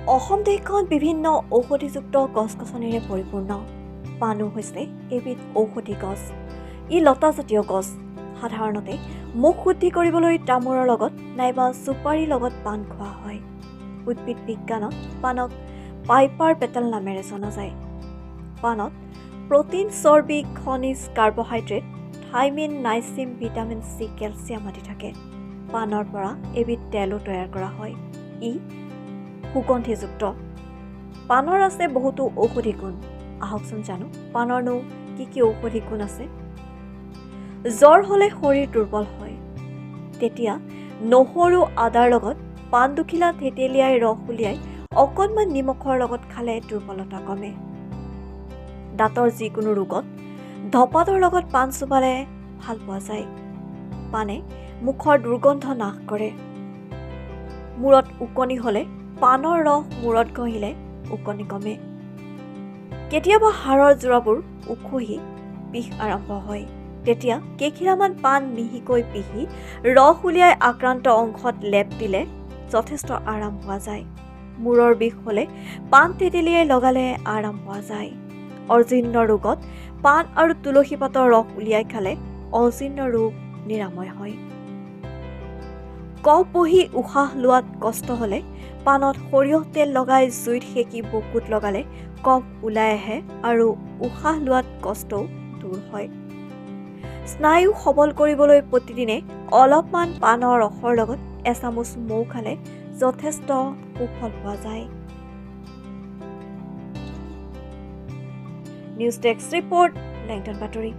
অসম দেশখন বিভিন্ন ঔষধিযুক্ত গছ-গছনিৰে পৰিপূৰ্ণ। পাণো হৈছে এবিধ ঔষধি গছ। ই লতাজাতীয় গছ। সাধাৰণতে মুখ শুদ্ধি কৰিবলৈ তামোলৰ লগত নাইবা চুপাৰীৰ লগত পাণ খোৱা হয়। উদ্ভিদ বিজ্ঞানত পাণক পাইপাৰ পেটেল নামেৰে জনা যায়। পাণত প্ৰটিন, চৰ্বি, খনিজ, carbohydrate, thiamine, niacin, vitamin C, calcium আদি থাকে। পাণৰ পৰা এবিধ তেলো তৈয়াৰ কৰা হয়। ই সুগন্ধিযুক্ত। পাণৰ আছে বহুতো ঔষধি গুণ। আহকচোন জানো পাণৰনো কি ঔষধি গুণ আছে। জ্বৰ হ'লে শৰীৰ দুৰ্বল হয়। তেতিয়া নহৰু, আদাৰ লগত পাণ দুখিলা থেতেলিয়াই ৰস উলিয়াই অকণমান নিমখৰ লগত খালে দুৰ্বলতা কমে। দাঁতৰ যিকোনো ৰোগত ধপাতৰ লগত পাণ চোবালে ভাল পোৱা যায়। পাণে মুখৰ দুৰ্গন্ধ নাশ কৰে। মূৰত ওকণি হ'লে পাণৰ ৰস মূৰত ঘঁহিলে ওকণি কমে। কেতিয়াবা হাড়ৰ জোৰাবোৰ উখহি বিষ আৰম্ভ হয়। তেতিয়া কেইখিলামান পাণ মিহিকৈ পিহি ৰস উলিয়াই আক্ৰান্ত অংশত লেপ দিলে যথেষ্ট আৰাম পোৱা যায়। মূৰৰ বিষ হ'লে পাণ থেতেলিয়াই লগালে আৰাম পোৱা যায়। অজীৰ্ণ ৰোগত পাণ আৰু তুলসী পাতৰ ৰস উলিয়াই খালে অজীৰ্ণ ৰোগ নিৰাময় হয়। কফ বহি উশাহ লোৱাত কষ্ট হ'লে পাণত সৰিয়হ তেল লগাই জুইত সেকি বুকুত লগালে কফ ওলাই আহে আৰু উশাহ লোৱাত কষ্টও দূৰ হয়। স্নায়ু সবল কৰিবলৈ প্ৰতিদিনে অলপমান পাণৰ ৰসৰ লগত এচামুচ মৌ খালে যথেষ্ট সুফল পোৱা যায়। নিউজ ডেস্ক ৰিপৰ্ট, লেংটন বাতৰি।